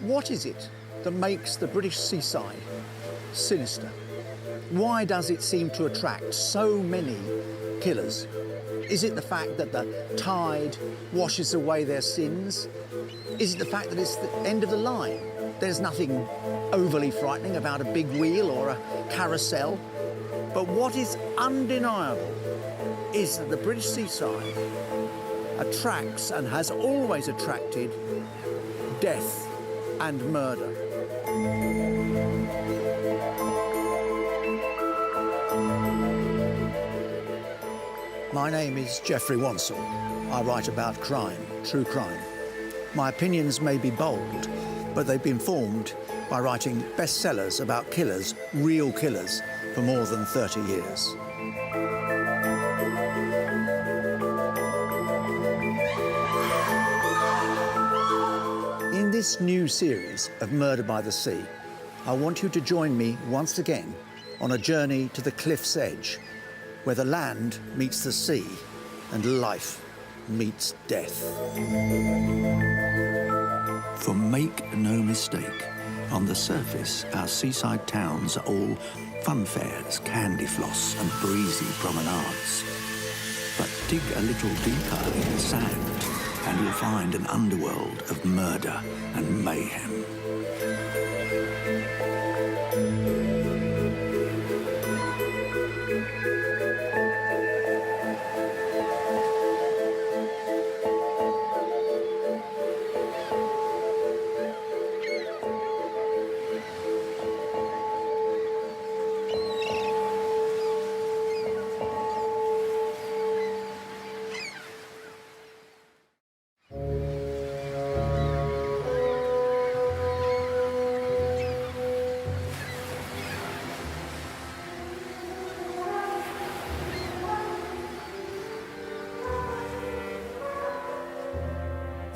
What is it that makes the British seaside sinister? Why does it seem to attract so many killers? Is it the fact that the tide washes away their sins? Is it the fact that it's the end of the line? There's nothing overly frightening about a big wheel or a carousel. But what is undeniable is that the British seaside attracts and has always attracted death and murder. My name is Geoffrey Wansell. I write about crime, true crime. My opinions may be bold, but they've been formed by writing bestsellers about killers, real killers, for more than 30 years. In this new series of Murder by the Sea, I want you to join me once again on a journey to the cliff's edge, where the land meets the sea and life meets death. For make no mistake, on the surface, our seaside towns are all fun fairs, candy floss and breezy promenades. But dig a little deeper in the sand and you'll find an underworld of murder and mayhem.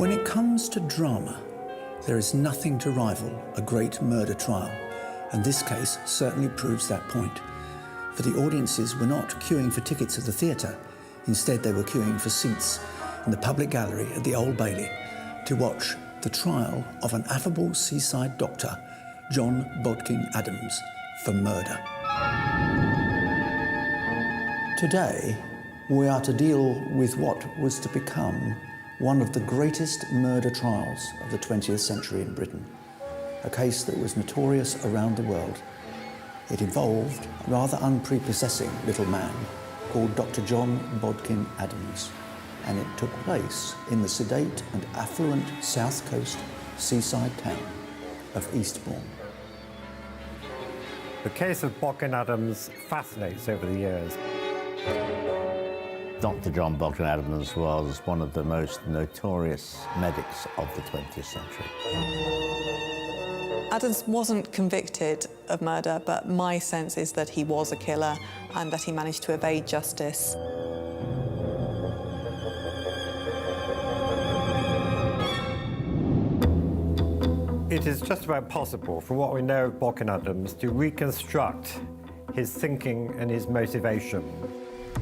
When it comes to drama, there is nothing to rival a great murder trial, and this case certainly proves that point. For the audiences were not queuing for tickets at the theatre. Instead, they were queuing for seats in the public gallery at the Old Bailey to watch the trial of an affable seaside doctor, John Bodkin Adams, for murder. Today, we are to deal with what was to become one of the greatest murder trials of the 20th century in Britain, a case that was notorious around the world. It involved a rather unprepossessing little man called Dr. John Bodkin Adams, and it took place in the sedate and affluent south coast seaside town of Eastbourne. The case of Bodkin Adams fascinates over the years. Dr. John Bodkin Adams was one of the most notorious medics of the 20th century. Adams wasn't convicted of murder, but my sense is that he was a killer and that he managed to evade justice. It is just about possible, from what we know of Bodkin Adams, to reconstruct his thinking and his motivation.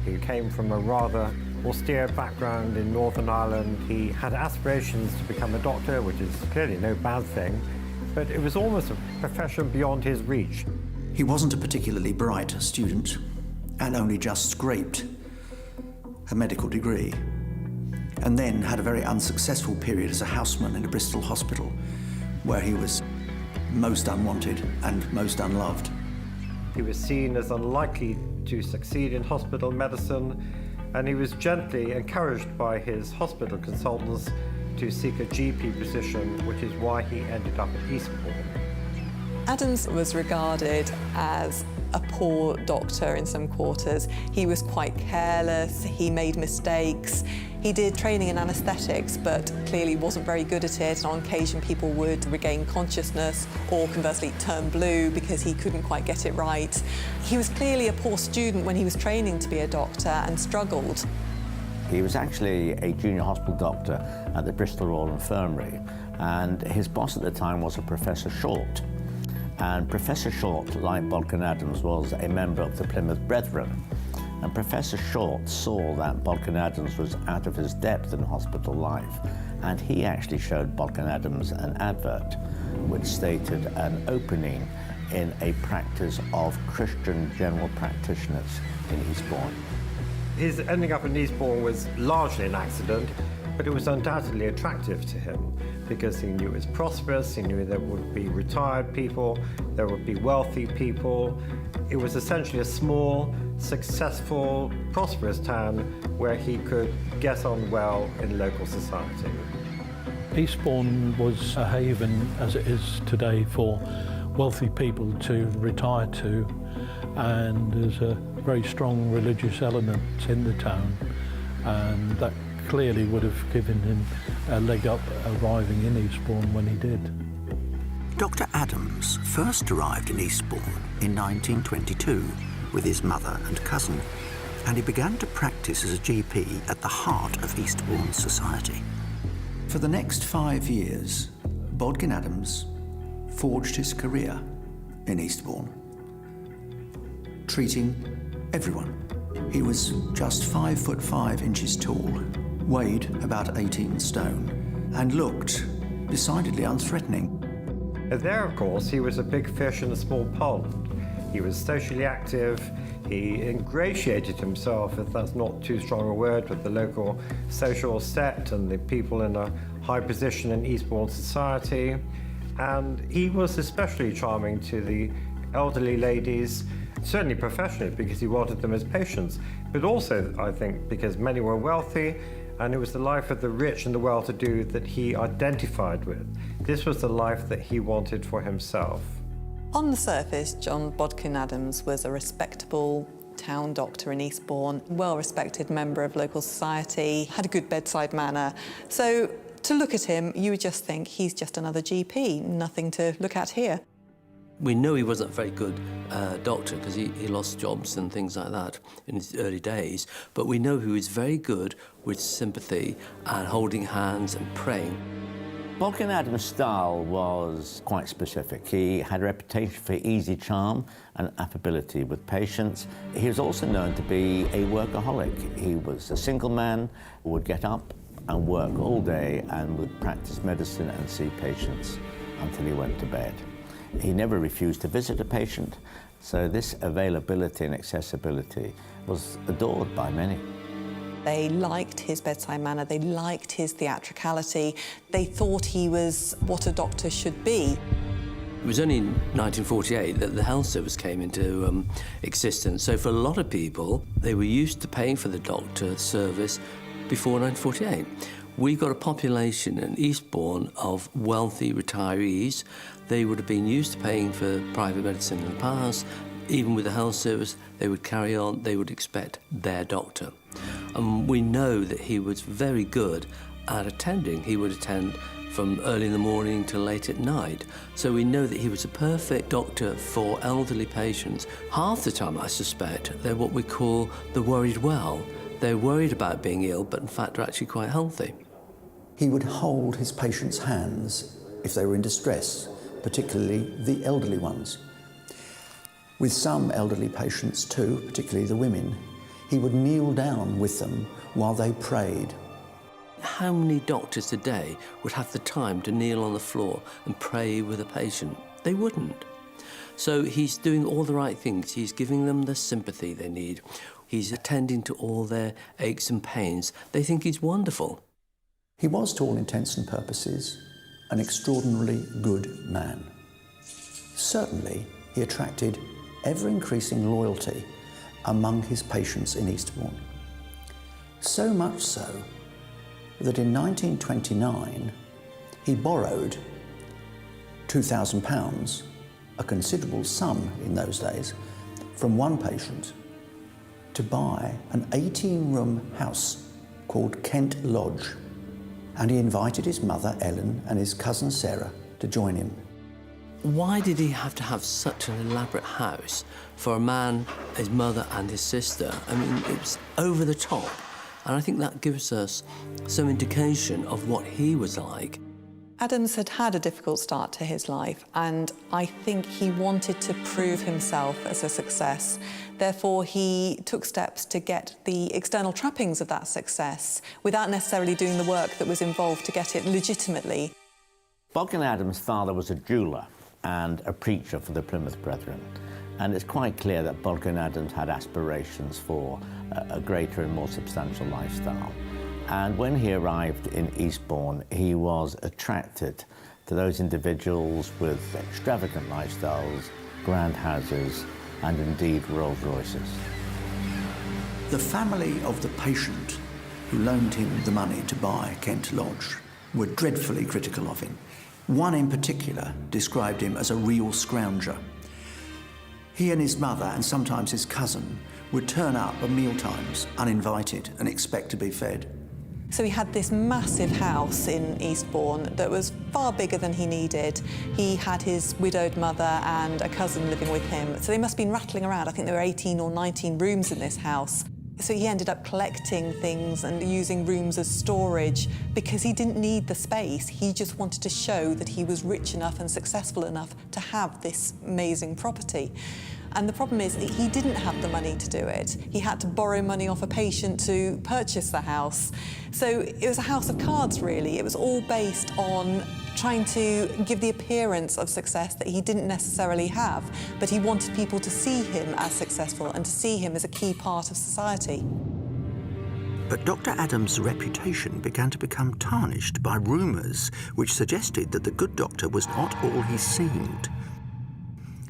He came from a rather austere background in Northern Ireland. He had aspirations to become a doctor, which is clearly no bad thing, but it was almost a profession beyond his reach. He wasn't a particularly bright student and only just scraped a medical degree, and then had a very unsuccessful period as a houseman in a Bristol hospital, where he was most unwanted and most unloved. He was seen as unlikely to succeed in hospital medicine, and he was gently encouraged by his hospital consultants to seek a GP position, which is why he ended up at Eastbourne. Adams was regarded as a poor doctor in some quarters. He was quite careless, he made mistakes. He did training in anaesthetics, but clearly wasn't very good at it. And on occasion, people would regain consciousness or conversely turn blue because he couldn't quite get it right. He was clearly a poor student when he was training to be a doctor and struggled. He was actually a junior hospital doctor at the Bristol Royal Infirmary, and his boss at the time was a Professor Short. And Professor Short, like Bodkin Adams, was a member of the Plymouth Brethren. And Professor Short saw that Bodkin Adams was out of his depth in hospital life, and he actually showed Bodkin Adams an advert which stated an opening in a practice of Christian general practitioners in Eastbourne. His ending up in Eastbourne was largely an accident, but it was undoubtedly attractive to him because he knew it was prosperous, he knew there would be retired people, there would be wealthy people. It was essentially a small, successful, prosperous town where he could get on well in local society. Eastbourne was a haven, as it is today, for wealthy people to retire to, and there's a very strong religious element in the town, and that clearly would have given him a leg up arriving in Eastbourne when he did. Dr Adams first arrived in Eastbourne in 1922 with his mother and cousin, and he began to practice as a GP at the heart of Eastbourne society. For the next 5 years, Bodkin Adams forged his career in Eastbourne, treating everyone. He was just 5'5" tall, weighed about 18 stone, and looked decidedly unthreatening. There, of course, he was a big fish in a small pond. He was socially active. He ingratiated himself, if that's not too strong a word, with the local social set and the people in a high position in Eastbourne society. And he was especially charming to the elderly ladies, certainly professionally, because he wanted them as patients, but also, I think, because many were wealthy, and it was the life of the rich and the well-to-do that he identified with. This was the life that he wanted for himself. On the surface, John Bodkin Adams was a respectable town doctor in Eastbourne, well-respected member of local society, had a good bedside manner. So to look at him, you would just think he's just another GP, nothing to look at here. We know he wasn't a very good doctor because he lost jobs and things like that in his early days, but we know he was very good with sympathy and holding hands and praying. Bodkin Adams' style was quite specific. He had a reputation for easy charm and affability with patients. He was also known to be a workaholic. He was a single man who would get up and work all day and would practice medicine and see patients until he went to bed. He never refused to visit a patient, so this availability and accessibility was adored by many. They liked his bedside manner, they liked his theatricality, they thought he was what a doctor should be. It was only in 1948 that the health service came into existence, so for a lot of people, they were used to paying for the doctor service before 1948. We got a population in Eastbourne of wealthy retirees. They would have been used to paying for private medicine in the past. Even with the health service, they would carry on, they would expect their doctor. And we know that he was very good at attending. He would attend from early in the morning till late at night. So we know that he was a perfect doctor for elderly patients. Half the time, I suspect, they're what we call the worried well. They're worried about being ill, but in fact are actually quite healthy. He would hold his patients' hands if they were in distress, particularly the elderly ones. With some elderly patients too, particularly the women, he would kneel down with them while they prayed. How many doctors today would have the time to kneel on the floor and pray with a patient? They wouldn't. So he's doing all the right things. He's giving them the sympathy they need. He's attending to all their aches and pains. They think he's wonderful. He was, to all intents and purposes, an extraordinarily good man. Certainly, he attracted ever-increasing loyalty among his patients in Eastbourne. So much so that in 1929, he borrowed £2,000, a considerable sum in those days, from one patient to buy an 18-room house called Kent Lodge. And he invited his mother, Ellen, and his cousin, Sarah, to join him. Why did he have to have such an elaborate house for a man, his mother and his sister? I mean, it was over the top. And I think that gives us some indication of what he was like. Adams had had a difficult start to his life, and I think he wanted to prove himself as a success. Therefore, he took steps to get the external trappings of that success without necessarily doing the work that was involved to get it legitimately. Bodkin Adams' father was a jeweller and a preacher for the Plymouth Brethren, and it's quite clear that Bodkin Adams had aspirations for a greater and more substantial lifestyle. And when he arrived in Eastbourne, he was attracted to those individuals with extravagant lifestyles, grand houses, and indeed Rolls Royces. The family of the patient who loaned him the money to buy Kent Lodge were dreadfully critical of him. One in particular described him as a real scrounger. He and his mother, and sometimes his cousin, would turn up at mealtimes uninvited and expect to be fed. So he had this massive house in Eastbourne that was far bigger than he needed. He had his widowed mother and a cousin living with him, so they must have been rattling around. I think there were 18 or 19 rooms in this house. So he ended up collecting things and using rooms as storage because he didn't need the space. He just wanted to show that he was rich enough and successful enough to have this amazing property. And the problem is that he didn't have the money to do it. He had to borrow money off a patient to purchase the house. So it was a house of cards, really. It was all based on trying to give the appearance of success that he didn't necessarily have, but he wanted people to see him as successful and to see him as a key part of society. But Dr. Adams' reputation began to become tarnished by rumours which suggested that the good doctor was not all he seemed.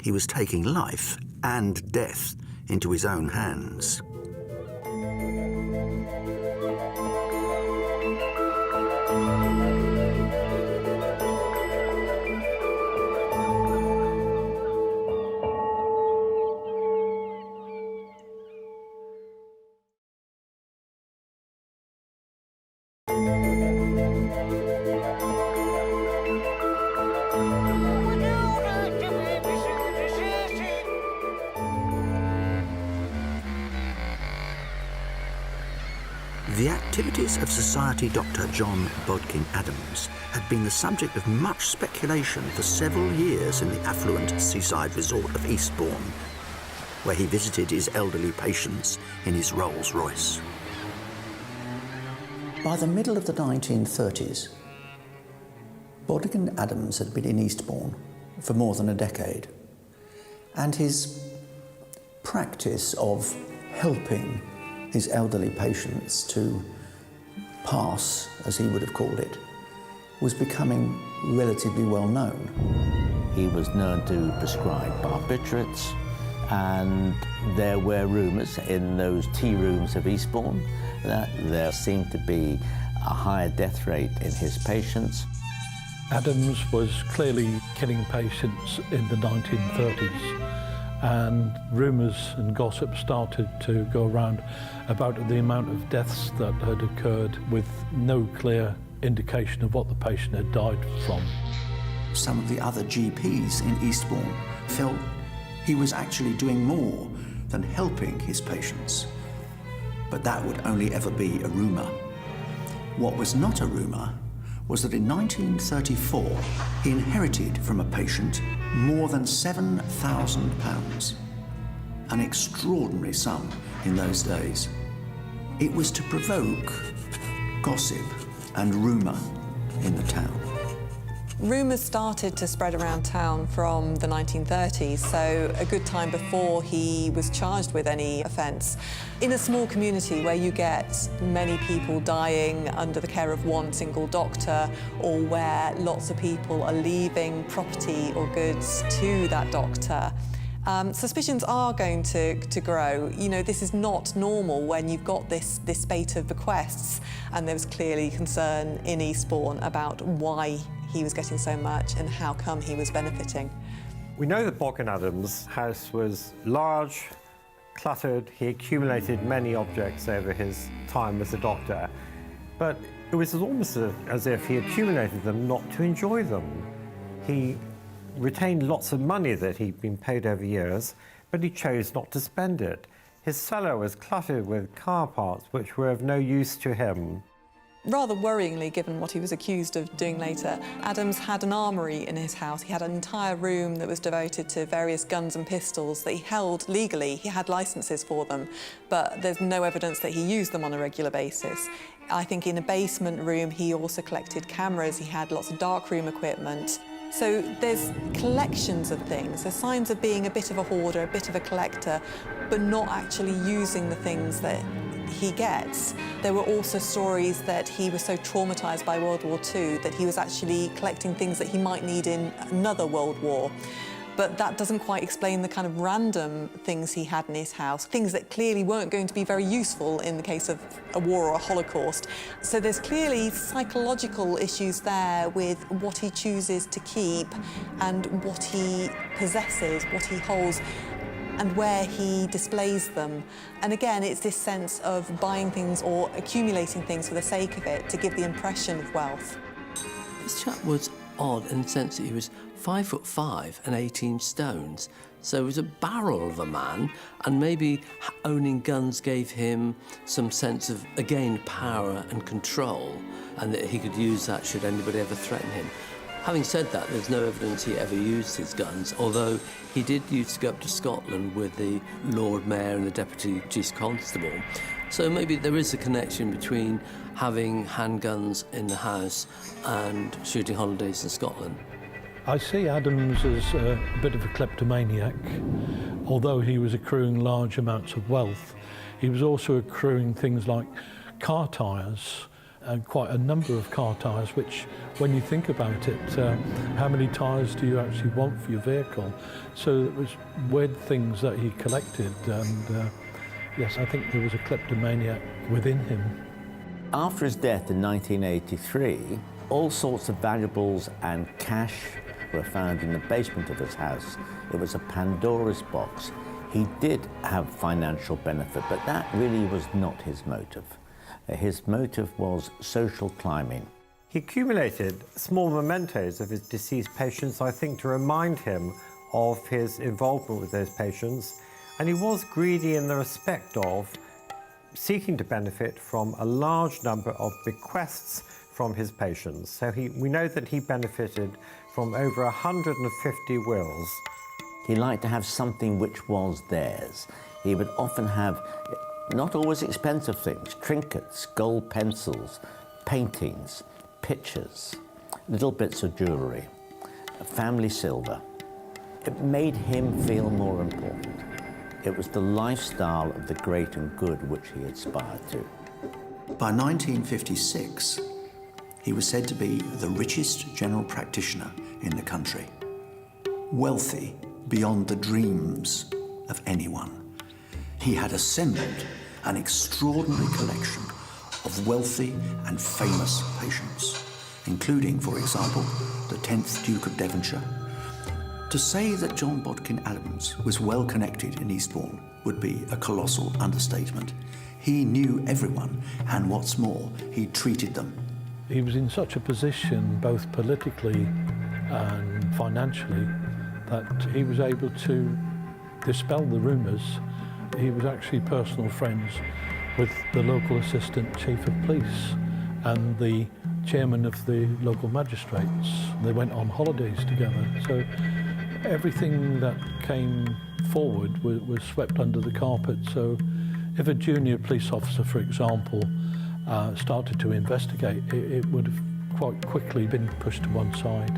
He was taking life and death into his own hands. The activities of Society Dr. John Bodkin Adams had been the subject of much speculation for several years in the affluent seaside resort of Eastbourne, where he visited his elderly patients in his Rolls Royce. By the middle of the 1930s, Bodkin Adams had been in Eastbourne for more than a decade, and his practice of helping his elderly patients to pass, as he would have called it, was becoming relatively well known. He was known to prescribe barbiturates, and there were rumours in those tea rooms of Eastbourne that there seemed to be a higher death rate in his patients. Adams was clearly killing patients in the 1930s, and rumours and gossip started to go around about the amount of deaths that had occurred with no clear indication of what the patient had died from. Some of the other GPs in Eastbourne felt he was actually doing more than helping his patients. But that would only ever be a rumour. What was not a rumour was that in 1934 he inherited from a patient more than £7,000, an extraordinary sum in those days. It was to provoke gossip and rumour in the town. Rumours started to spread around town from the 1930s, so a good time before he was charged with any offence. In a small community where you get many people dying under the care of one single doctor, or where lots of people are leaving property or goods to that doctor, suspicions are going to grow. You know, this is not normal when you've got this spate of bequests, and there was clearly concern in Eastbourne about why he was getting so much and how come he was benefiting. We know that Bodkin Adams' house was large, cluttered. He accumulated many objects over his time as a doctor, but it was almost as if he accumulated them not to enjoy them. He retained lots of money that he'd been paid over years, but he chose not to spend it. His cellar was cluttered with car parts which were of no use to him. Rather worryingly, given what he was accused of doing later, Adams had an armoury in his house. He had an entire room that was devoted to various guns and pistols that he held legally. He had licences for them, but there's no evidence that he used them on a regular basis. I think in a basement room he also collected cameras, he had lots of darkroom equipment. So there's collections of things. There's signs of being a bit of a hoarder, a bit of a collector, but not actually using the things that he gets. There were also stories that he was so traumatised by World War II that he was actually collecting things that he might need in another World War. But that doesn't quite explain the kind of random things he had in his house, things that clearly weren't going to be very useful in the case of a war or a Holocaust. So there's clearly psychological issues there with what he chooses to keep and what he possesses, what he holds, and where he displays them. And again, it's this sense of buying things or accumulating things for the sake of it to give the impression of wealth. This chap was odd in the sense that he was 5'5" and 18 stones. So he was a barrel of a man, and maybe owning guns gave him some sense of, again, power and control, and that he could use that should anybody ever threaten him. Having said that, there's no evidence he ever used his guns, although he did used to go up to Scotland with the Lord Mayor and the Deputy Chief Constable. So maybe there is a connection between having handguns in the house and shooting holidays in Scotland. I see Adams as a bit of a kleptomaniac. Although he was accruing large amounts of wealth, he was also accruing things like car tyres, and quite a number of car tyres, which, when you think about it, how many tyres do you actually want for your vehicle? So it was weird things that he collected, and yes, I think there was a kleptomaniac within him. After his death in 1983, all sorts of valuables and cash were found in the basement of his house. It was a Pandora's box. He did have financial benefit, but that really was not his motive. His motive was social climbing. He accumulated small mementos of his deceased patients, I think, to remind him of his involvement with those patients. And he was greedy in the respect of seeking to benefit from a large number of bequests from his patients. So we know that he benefited from over 150 wills. He liked to have something which was theirs. He would often have, not always expensive things, trinkets, gold pencils, paintings, pictures, little bits of jewellery, family silver. It made him feel more important. It was the lifestyle of the great and good which he aspired to. By 1956, he was said to be the richest general practitioner in the country, wealthy beyond the dreams of anyone. He had assembled an extraordinary collection of wealthy and famous patients, including, for example, the 10th Duke of Devonshire. To say that John Bodkin Adams was well connected in Eastbourne would be a colossal understatement. He knew everyone, and what's more, he treated them. He was in such a position, both politically and financially, that he was able to dispel the rumours. He was actually personal friends with the local assistant chief of police and the chairman of the local magistrates. They went on holidays together. So everything that came forward was swept under the carpet. So if a junior police officer, for example, started to investigate, it would have quite quickly been pushed to one side.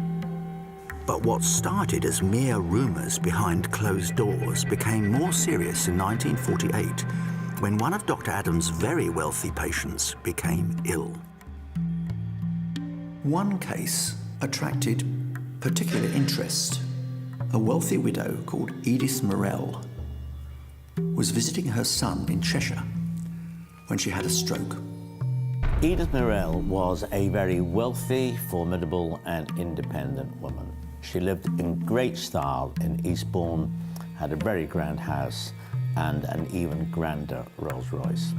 But what started as mere rumours behind closed doors became more serious in 1948, when one of Dr. Adams' very wealthy patients became ill. One case attracted particular interest. A wealthy widow called Edith Morell was visiting her son in Cheshire when she had a stroke. Edith Morell was a very wealthy, formidable and independent woman. She lived in great style in Eastbourne, had a very grand house and an even grander Rolls-Royce.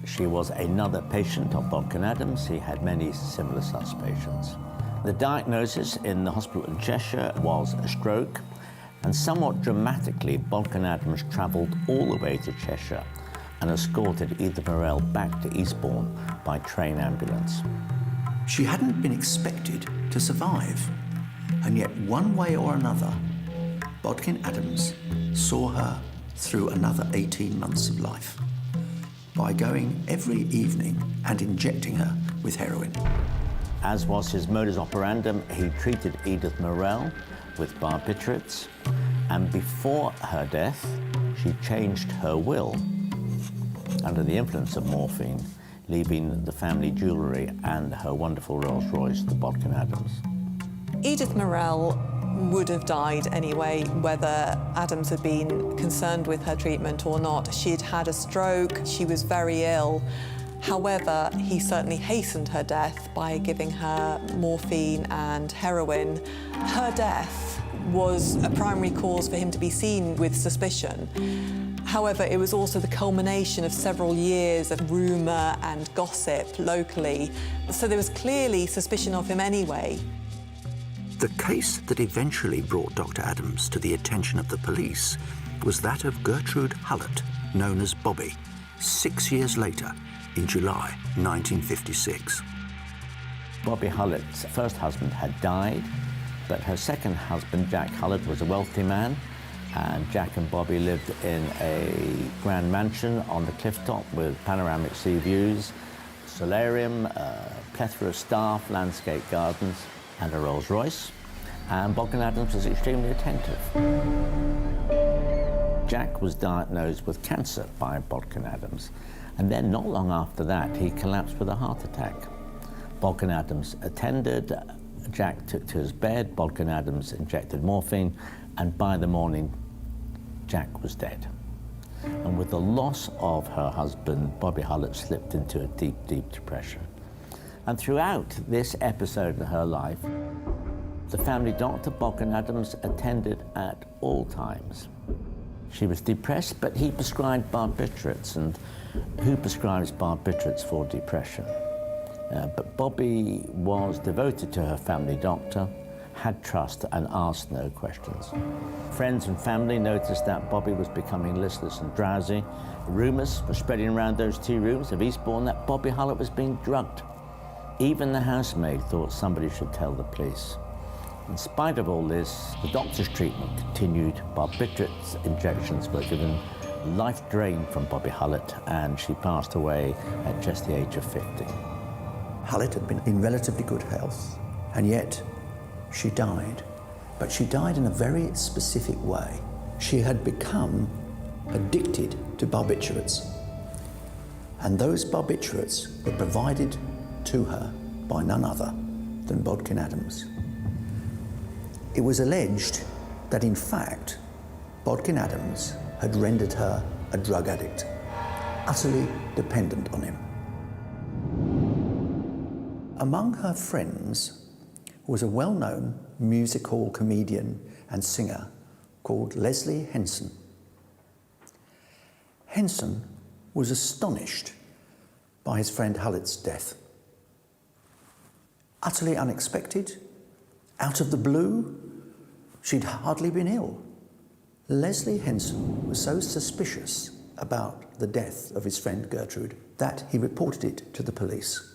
She was another patient of Bodkin Adams. He had many similar such patients. The diagnosis in the hospital in Cheshire was a stroke, and somewhat dramatically, Bodkin Adams travelled all the way to Cheshire and escorted Edith Morell back to Eastbourne by train ambulance. She hadn't been expected to survive, and yet one way or another, Bodkin Adams saw her through another 18 months of life by going every evening and injecting her with heroin. As was his modus operandum, he treated Edith Morell with barbiturates, and before her death, she changed her will under the influence of morphine, leaving the family jewellery and her wonderful Rolls Royce to Bodkin Adams. Edith Morell would have died anyway, whether Adams had been concerned with her treatment or not. She had had a stroke, she was very ill. However, he certainly hastened her death by giving her morphine and heroin. Her death was a primary cause for him to be seen with suspicion. However, it was also the culmination of several years of rumour and gossip locally, so there was clearly suspicion of him anyway. The case that eventually brought Dr. Adams to the attention of the police was that of Gertrude Hullett, known as Bobby, 6 years later, in July 1956. Bobby Hullett's first husband had died, but her second husband, Jack Hullett, was a wealthy man, and Jack and Bobby lived in a grand mansion on the cliff top with panoramic sea views, solarium, a plethora of staff, landscape gardens, and a Rolls Royce, and Bodkin Adams was extremely attentive. Jack was diagnosed with cancer by Bodkin Adams, and then not long after that, he collapsed with a heart attack. Bodkin Adams attended, Jack took to his bed, Bodkin Adams injected morphine, and by the morning, Jack was dead. And with the loss of her husband, Bobby Hullett slipped into a deep, deep depression. And throughout this episode in her life, the family doctor, Bodkin Adams, attended at all times. She was depressed, but he prescribed barbiturates, and who prescribes barbiturates for depression? But Bobby was devoted to her family doctor, had trust, and asked no questions. Friends and family noticed that Bobby was becoming listless and drowsy. Rumours were spreading around those 2 rooms of Eastbourne that Bobby Hullett was being drugged. Even the housemaid thought somebody should tell the police. In spite of all this, the doctor's treatment continued. Barbiturate injections were given, life drained from Bobby Hullett, and she passed away at just the age of 50. Hullett had been in relatively good health, and yet she died. But she died in a very specific way. She had become addicted to barbiturates, and those barbiturates were provided to her by none other than Bodkin Adams. It was alleged that, in fact, Bodkin Adams had rendered her a drug addict, utterly dependent on him. Among her friends was a well-known music hall comedian and singer called Leslie Henson. Henson was astonished by his friend Hullett's death. Utterly unexpected, out of the blue, she'd hardly been ill. Leslie Henson was so suspicious about the death of his friend Gertrude that he reported it to the police.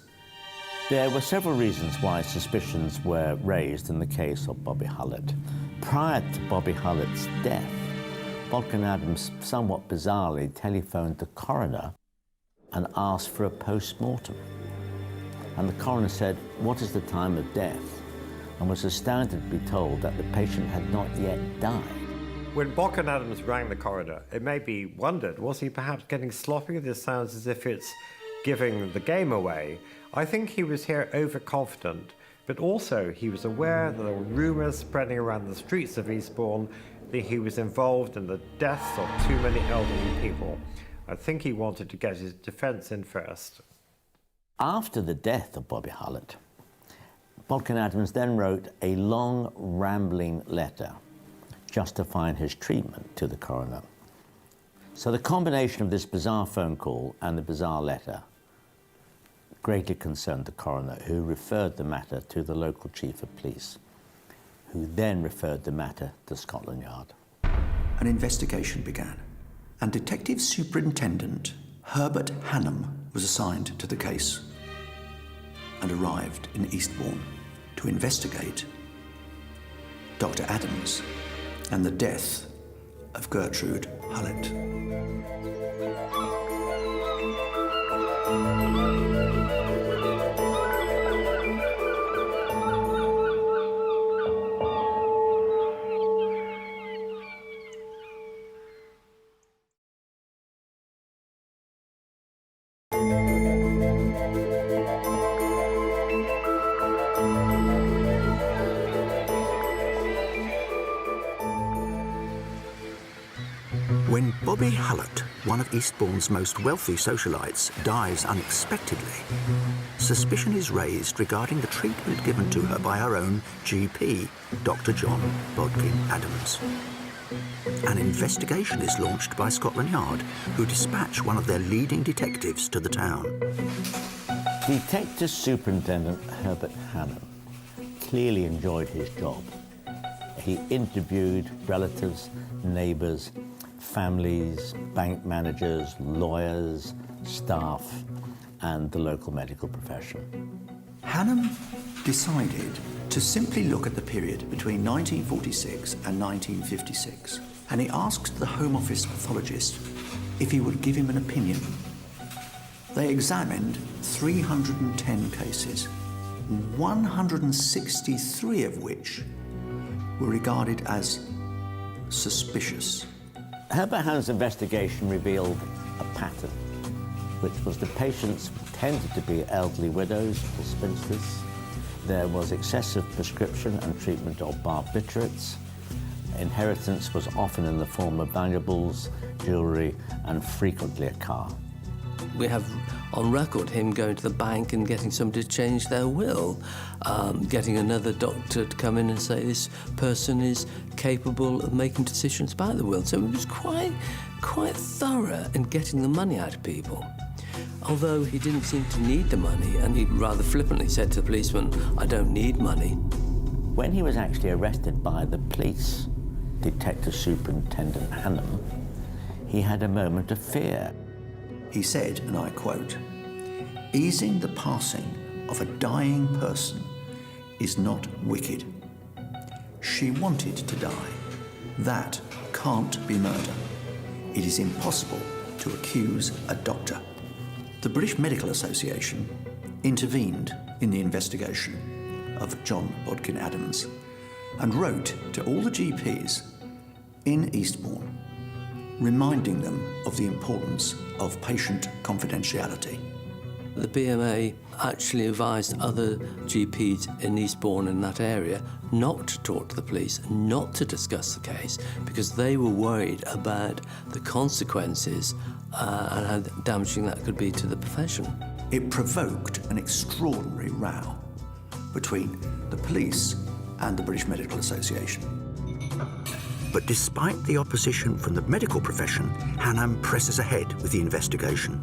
There were several reasons why suspicions were raised in the case of Bobby Hullett. Prior to Bobby Hullett's death, Bodkin Adams somewhat bizarrely telephoned the coroner and asked for a post-mortem. And the coroner said, "What is the time of death?" and was astounded to be told that the patient had not yet died. When Bodkin Adams rang the coroner, it may be wondered, was he perhaps getting sloppy? This sounds as if it's giving the game away. I think he was here overconfident, but also he was aware that there were rumours spreading around the streets of Eastbourne that he was involved in the deaths of too many elderly people. I think he wanted to get his defence in first. After the death of Bobby Hullett, Bodkin Adams then wrote a long, rambling letter justifying his treatment to the coroner. So the combination of this bizarre phone call and the bizarre letter greatly concerned the coroner, who referred the matter to the local chief of police, who then referred the matter to Scotland Yard. An investigation began, and Detective Superintendent Herbert Hannam was assigned to the case and arrived in Eastbourne to investigate Dr. Adams and the death of Gertrude Hullett. When Bobby Hullett, one of Eastbourne's most wealthy socialites, dies unexpectedly, suspicion is raised regarding the treatment given to her by her own GP, Dr. John Bodkin Adams. An investigation is launched by Scotland Yard, who dispatch one of their leading detectives to the town. Detective Superintendent Herbert Hannam clearly enjoyed his job. He interviewed relatives, neighbours, families, bank managers, lawyers, staff, and the local medical profession. Hannam decided to simply look at the period between 1946 and 1956, and he asked the Home Office pathologist if he would give him an opinion. They examined 310 cases, 163 of which were regarded as suspicious. Herbert Hannam's investigation revealed a pattern, which was the patients tended to be elderly widows or spinsters. There was excessive prescription and treatment of barbiturates. Inheritance was often in the form of valuables, jewellery, and frequently a car. We have on record him going to the bank and getting somebody to change their will, getting another doctor to come in and say this person is capable of making decisions about the will. So he was quite thorough in getting the money out of people. Although he didn't seem to need the money, and he rather flippantly said to the policeman, "I don't need money." When he was actually arrested by the police, Detective Superintendent Hannam, he had a moment of fear. He said, and I quote, "Easing the passing of a dying person is not wicked. She wanted to die. That can't be murder. It is impossible to accuse a doctor." The British Medical Association intervened in the investigation of John Bodkin Adams and wrote to all the GPs in Eastbourne, reminding them of the importance of patient confidentiality. The BMA actually advised other GPs in Eastbourne and that area not to talk to the police, not to discuss the case, because they were worried about the consequences and how damaging that could be to the profession. It provoked an extraordinary row between the police and the British Medical Association. But despite the opposition from the medical profession, Hannam presses ahead with the investigation.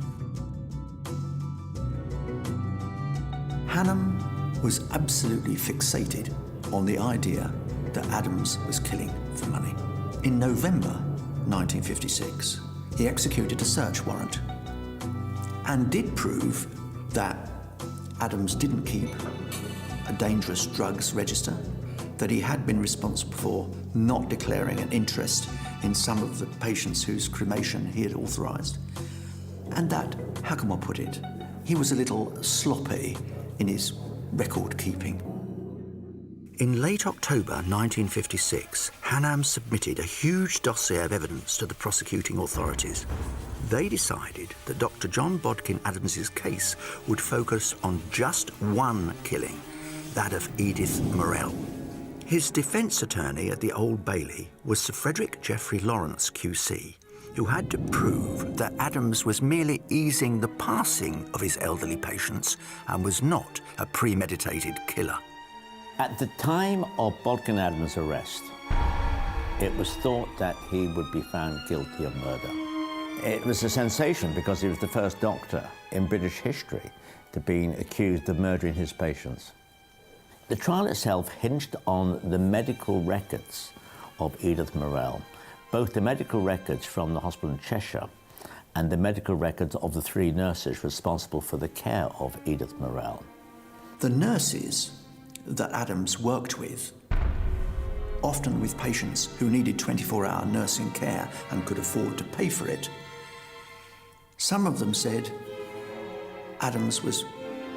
Hannam was absolutely fixated on the idea that Adams was killing for money. In November 1956, he executed a search warrant and did prove that Adams didn't keep a dangerous drugs register, that he had been responsible for not declaring an interest in some of the patients whose cremation he had authorised, and that, how can one put it, he was a little sloppy in his record keeping. In late October 1956, Hannam submitted a huge dossier of evidence to the prosecuting authorities. They decided that Dr. John Bodkin Adams's case would focus on just one killing, that of Edith Morell. His defence attorney at the Old Bailey was Sir Frederick Geoffrey Lawrence QC, who had to prove that Adams was merely easing the passing of his elderly patients and was not a premeditated killer. At the time of Bodkin Adams' arrest, it was thought that he would be found guilty of murder. It was a sensation because he was the first doctor in British history to be accused of murdering his patients. The trial itself hinged on the medical records of Edith Morell, both the medical records from the hospital in Cheshire and the medical records of the 3 nurses responsible for the care of Edith Morrell. The nurses that Adams worked with, often with patients who needed 24-hour nursing care and could afford to pay for it, some of them said Adams was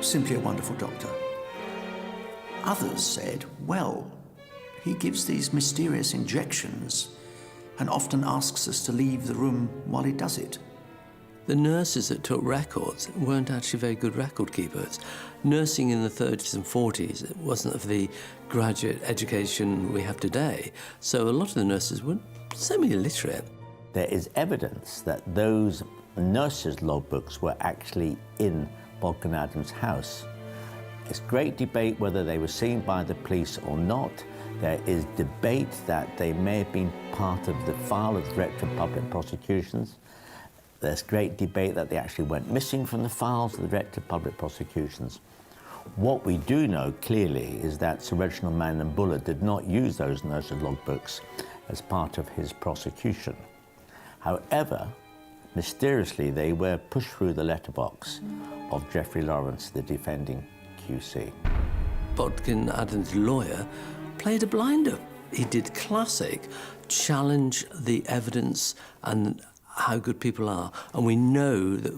simply a wonderful doctor. Others said, well, he gives these mysterious injections and often asks us to leave the room while he does it. The nurses that took records weren't actually very good record keepers. Nursing in the 30s and 40s wasn't of the graduate education we have today, so a lot of the nurses were semi-illiterate. There is evidence that those nurses' logbooks were actually in Bodkin Adams' house. It's great debate whether they were seen by the police or not. There is debate that they may have been part of the file of the Director of Public Prosecutions. There's great debate that they actually went missing from the files of the Director of Public Prosecutions. What we do know clearly is that Sir Reginald Manning Buller did not use those nurses' logbooks as part of his prosecution. However, mysteriously, they were pushed through the letterbox of Geoffrey Lawrence, the defending QC. Bodkin Adams' lawyer played a blinder. He did classic challenge the evidence and how good people are. And we know that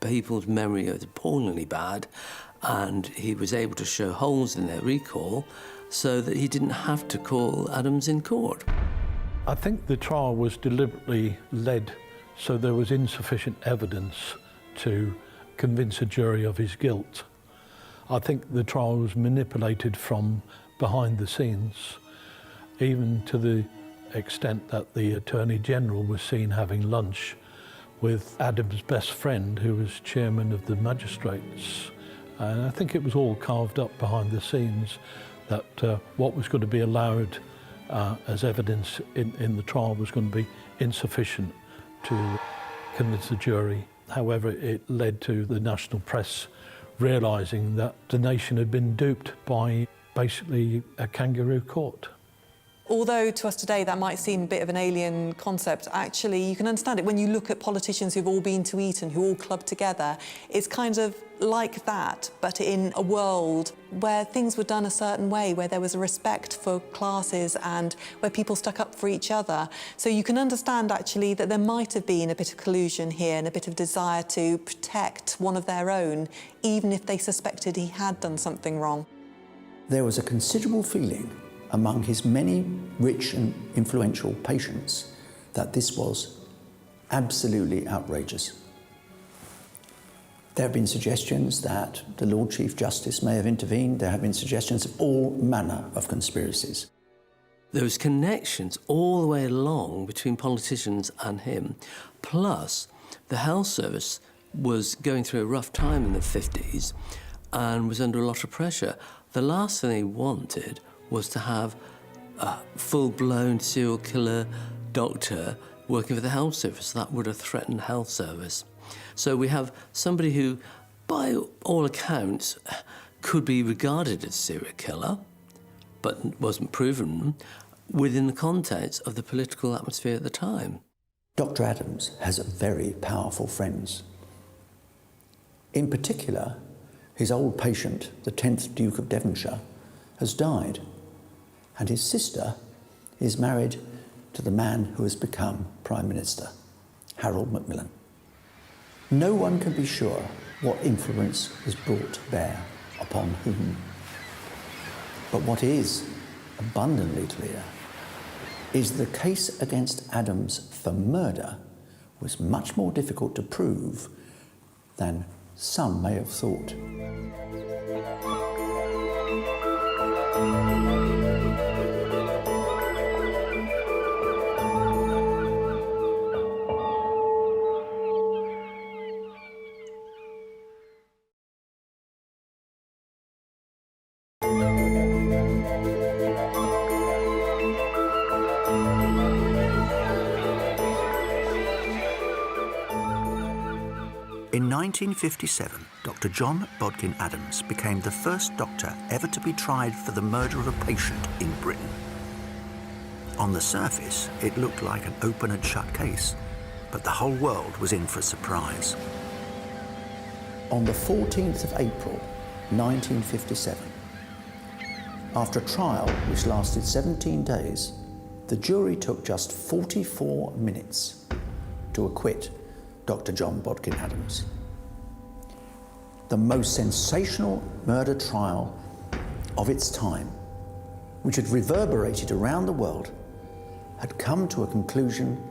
people's memory is appallingly bad, and he was able to show holes in their recall so that he didn't have to call Adams in court. I think the trial was deliberately led so there was insufficient evidence to convince a jury of his guilt. I think the trial was manipulated from behind the scenes, even to the extent that the Attorney General was seen having lunch with Adams' best friend, who was chairman of the magistrates. And I think it was all carved up behind the scenes that what was going to be allowed as evidence in the trial was going to be insufficient to convince the jury. However, it led to the national press realising that the nation had been duped by basically a kangaroo court. Although to us today that might seem a bit of an alien concept, actually you can understand it when you look at politicians who've all been to Eton, who all clubbed together. It's kind of like that, but in a world where things were done a certain way, where there was a respect for classes and where people stuck up for each other. So you can understand actually that there might have been a bit of collusion here and a bit of desire to protect one of their own, even if they suspected he had done something wrong. There was a considerable feeling among his many rich and influential patients that this was absolutely outrageous. There have been suggestions that the Lord Chief Justice may have intervened. There have been suggestions of all manner of conspiracies. There was connections all the way along between politicians and him. Plus, the health service was going through a rough time in the 50s and was under a lot of pressure. The last thing they wanted was to have a full-blown serial killer doctor working for the health service. That would have threatened the health service. So we have somebody who, by all accounts, could be regarded as a serial killer, but wasn't proven, within the context of the political atmosphere at the time. Dr. Adams has very powerful friends. In particular, his old patient, the 10th Duke of Devonshire, has died, and his sister is married to the man who has become Prime Minister, Harold Macmillan. No one can be sure what influence is brought to bear upon whom. But what is abundantly clear is the case against Adams for murder was much more difficult to prove than some may have thought. In 1957, Dr. John Bodkin Adams became the first doctor ever to be tried for the murder of a patient in Britain. On the surface, it looked like an open and shut case, but the whole world was in for a surprise. On the 14th of April, 1957, after a trial which lasted 17 days, the jury took just 44 minutes to acquit Dr. John Bodkin Adams. The most sensational murder trial of its time, which had reverberated around the world, had come to a conclusion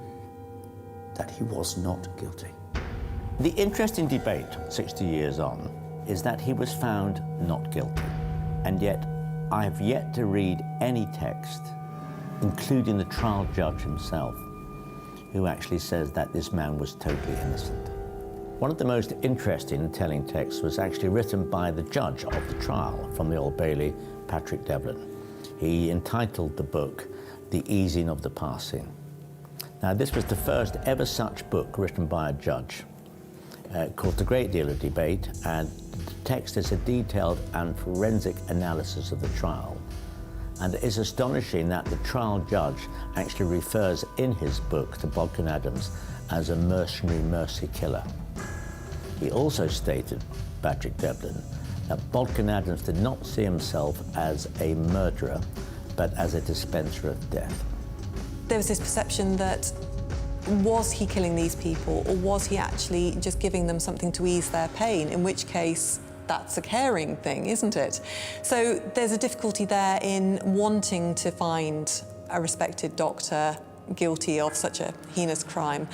that he was not guilty. The interesting debate 60 years on is that he was found not guilty, and yet I have yet to read any text, including the trial judge himself, who actually says that this man was totally innocent. One of the most interesting and telling texts was actually written by the judge of the trial from the Old Bailey, Patrick Devlin. He entitled the book, The Easing of the Passing. Now, this was the first ever such book written by a judge. Caused a great deal of debate, and the text is a detailed and forensic analysis of the trial. And it is astonishing that the trial judge actually refers in his book to Bodkin Adams as a mercenary mercy killer. He also stated, Patrick Devlin, that Bodkin Adams did not see himself as a murderer, but as a dispenser of death. There was this perception that, was he killing these people, or was he actually just giving them something to ease their pain, in which case that's a caring thing, isn't it? So there's a difficulty there in wanting to find a respected doctor guilty of such a heinous crime.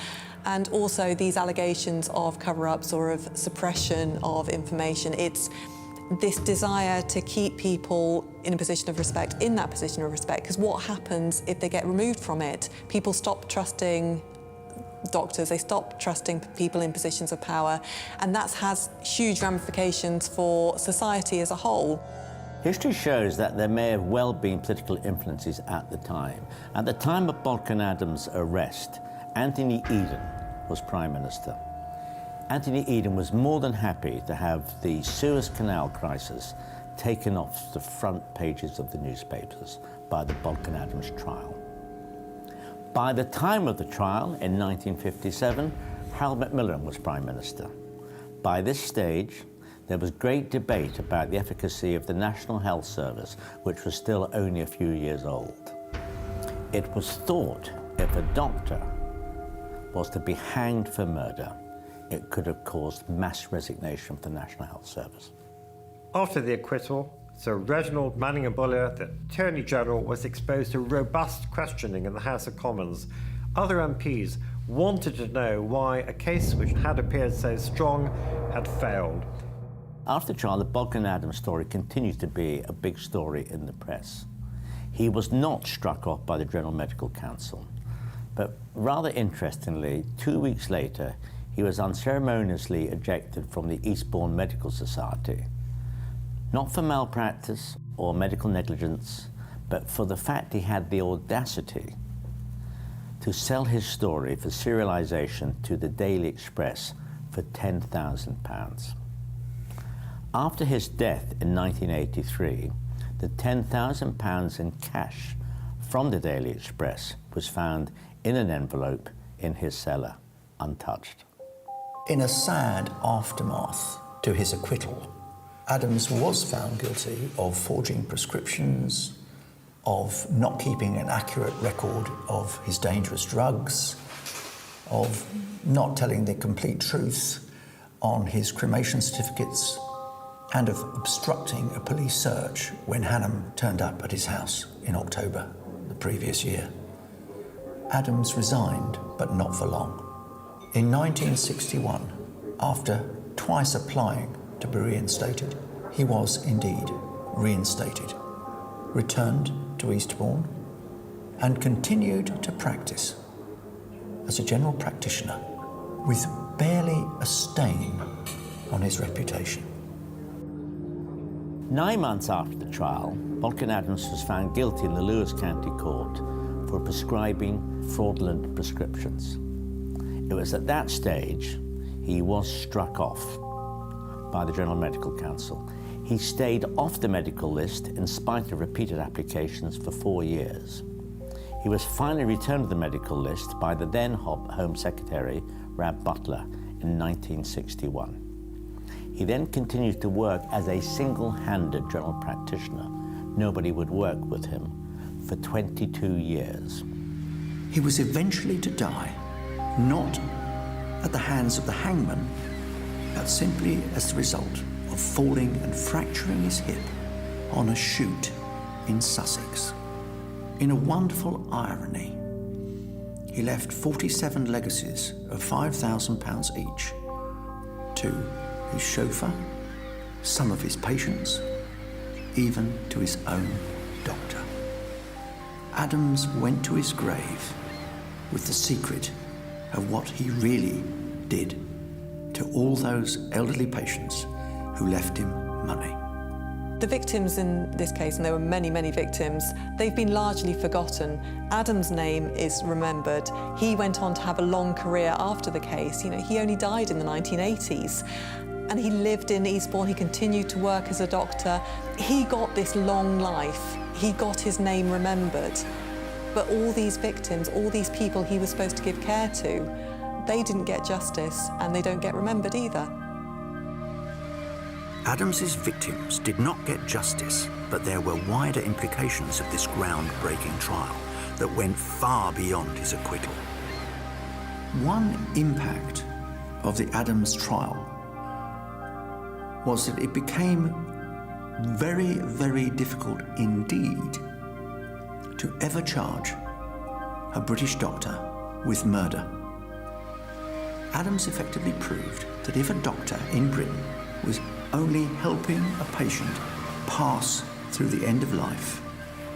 And also these allegations of cover-ups or of suppression of information. It's this desire to keep people in a position of respect, in that position of respect, because what happens if they get removed from it? People stop trusting doctors, they stop trusting people in positions of power, and that has huge ramifications for society as a whole. History shows that there may have well been political influences at the time. At the time of Bodkin Adams' arrest, Anthony Eden was Prime Minister. Anthony Eden was more than happy to have the Suez Canal crisis taken off the front pages of the newspapers by the Bodkin Adams trial. By the time of the trial in 1957, Harold Macmillan was Prime Minister. By this stage, there was great debate about the efficacy of the National Health Service, which was still only a few years old. It was thought if a doctor was to be hanged for murder, it could have caused mass resignation from the National Health Service. After the acquittal, Sir Reginald Manningham-Bullier, the Attorney General, was exposed to robust questioning in the House of Commons. Other MPs wanted to know why a case which had appeared so strong had failed. After the trial, the Bodkin Adams story continues to be a big story in the press. He was not struck off by the General Medical Council, but rather interestingly, 2 weeks later, he was unceremoniously ejected from the Eastbournes Medical Society, not for malpractice or medical negligence, but for the fact he had the audacity to sell his story for serialisation to the Daily Express for £10,000. After his death in 1983, the £10,000 in cash from the Daily Express was found in an envelope in his cellar, untouched. In a sad aftermath to his acquittal, Adams was found guilty of forging prescriptions, of not keeping an accurate record of his dangerous drugs, of not telling the complete truth on his cremation certificates, and of obstructing a police search when Hannam turned up at his house in October the previous year. Adams resigned, but not for long. In 1961, after twice applying to be reinstated, he was indeed reinstated, returned to Eastbourne, and continued to practice as a general practitioner with barely a stain on his reputation. 9 months after the trial, Bodkin Adams was found guilty in the Lewis County Court for prescribing fraudulent prescriptions. It was at that stage he was struck off by the General Medical Council. He stayed off the medical list in spite of repeated applications for 4 years. He was finally returned to the medical list by the then Home Secretary, Rab Butler, in 1961. He then continued to work as a single-handed general practitioner. Nobody would work with him for 22 years. He was eventually to die, not at the hands of the hangman, but simply as the result of falling and fracturing his hip on a shoot in Sussex. In a wonderful irony, he left 47 legacies of £5,000 each to his chauffeur, some of his patients, even to his own doctor. Adams went to his grave with the secret of what he really did to all those elderly patients who left him money. The victims in this case, and there were many, many victims, they've been largely forgotten. Adam's name is remembered. He went on to have a long career after the case. You know, he only died in the 1980s. And he lived in Eastbourne, he continued to work as a doctor. He got this long life. He got his name remembered. But all these victims, all these people he was supposed to give care to, they didn't get justice and they don't get remembered either. Adams's victims did not get justice, but there were wider implications of this groundbreaking trial that went far beyond his acquittal. One impact of the Adams trial was that it became very, very difficult indeed to ever charge a British doctor with murder. Adams effectively proved that if a doctor in Britain was only helping a patient pass through the end of life,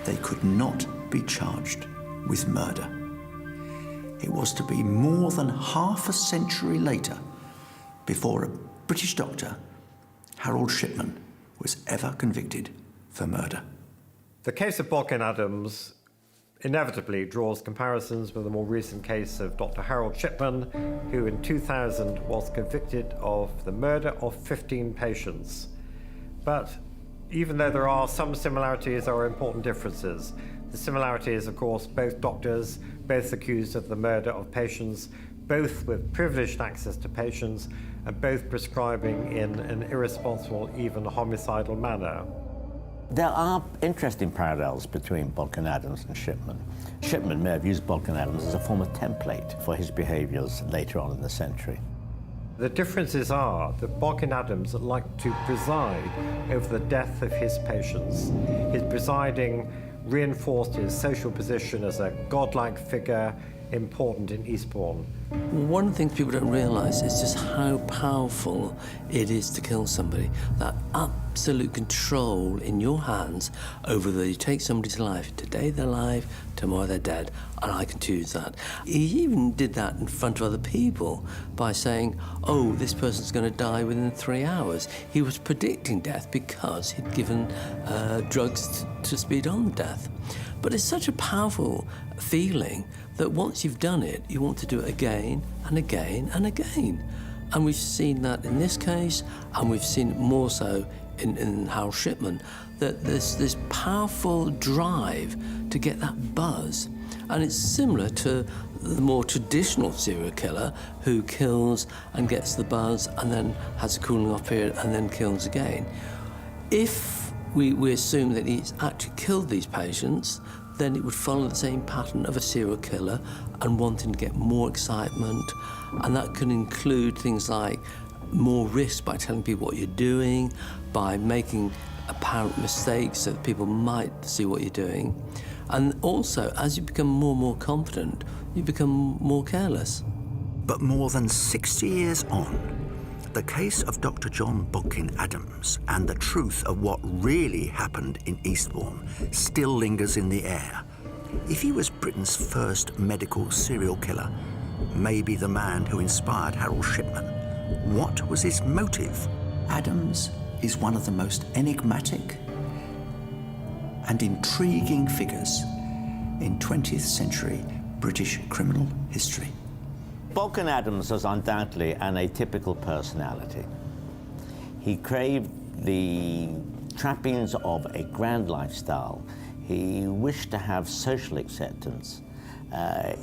they could not be charged with murder. It was to be more than half a century later before a British doctor, Harold Shipman, was ever convicted for murder. The case of Bodkin Adams inevitably draws comparisons with the more recent case of Dr. Harold Shipman, who in 2000 was convicted of the murder of 15 patients. But even though there are some similarities, there are important differences. The similarity is, of course, both doctors, both accused of the murder of patients, both with privileged access to patients, and both prescribing in an irresponsible, even homicidal manner. There are interesting parallels between Bodkin Adams and Shipman. Shipman may have used Bodkin Adams as a form of template for his behaviours later on in the century. The differences are that Bodkin Adams liked to preside over the death of his patients. His presiding reinforced his social position as a godlike figure important in Eastbourne. One of the things people don't realise is just how powerful it is to kill somebody. That absolute control in your hands over you take somebody's life. Today they're alive, tomorrow they're dead, and I can choose that. He even did that in front of other people by saying, oh, this person's going to die within 3 hours. He was predicting death because he'd given drugs to speed on death. But it's such a powerful feeling that once you've done it, you want to do it again and again and again. And we've seen that in this case, and we've seen it more so in Harold Shipman, that there's this powerful drive to get that buzz. And it's similar to the more traditional serial killer who kills and gets the buzz and then has a cooling off period and then kills again. If we assume that he's actually killed these patients, then it would follow the same pattern of a serial killer and wanting to get more excitement. And that can include things like more risk by telling people what you're doing, by making apparent mistakes so that people might see what you're doing. And also, as you become more and more confident, you become more careless. But more than 60 years on, the case of Dr. John Bodkin Adams and the truth of what really happened in Eastbourne still lingers in the air. If he was Britain's first medical serial killer, maybe the man who inspired Harold Shipman, what was his motive? Adams is one of the most enigmatic and intriguing figures in 20th century British criminal history. Bodkin Adams was undoubtedly an atypical personality. He craved the trappings of a grand lifestyle. He wished to have social acceptance.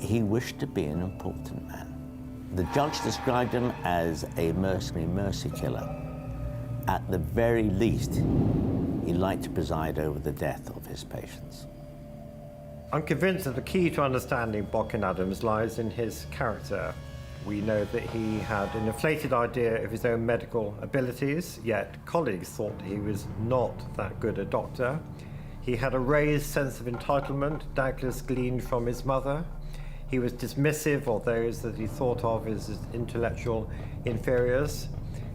He wished to be an important man. The judge described him as a mercenary mercy killer. At the very least, he liked to preside over the death of his patients. I'm convinced that the key to understanding Bodkin Adams lies in his character. We know that he had an inflated idea of his own medical abilities, yet colleagues thought he was not that good a doctor. He had a raised sense of entitlement, doubtless gleaned from his mother. He was dismissive of those that he thought of as his intellectual inferiors.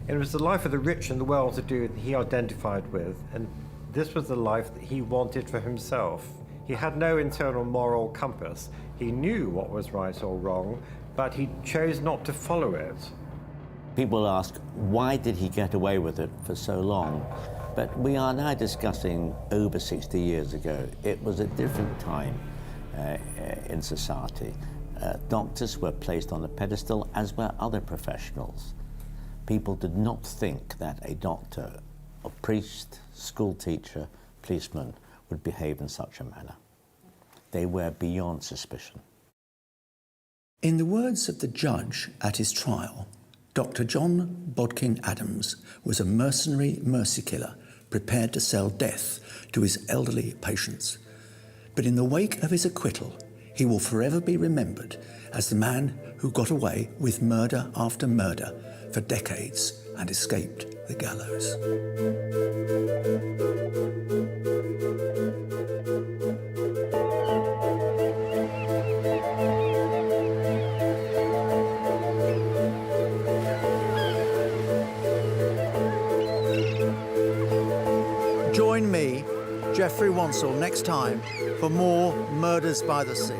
It was the life of the rich and the well-to-do that he identified with, and this was the life that he wanted for himself. He had no internal moral compass. He knew what was right or wrong, but he chose not to follow it. People ask, why did he get away with it for so long? But we are now discussing over 60 years ago. It was a different time in society. Doctors were placed on a pedestal, as were other professionals. People did not think that a doctor, a priest, school teacher, policeman would behave in such a manner. They were beyond suspicion. In the words of the judge at his trial, Dr. John Bodkin Adams was a mercenary mercy killer prepared to sell death to his elderly patients. But in the wake of his acquittal, he will forever be remembered as the man who got away with murder after murder for decades and escaped the gallows. Join me, Geoffrey Wansell, next time for more Murders by the Sea.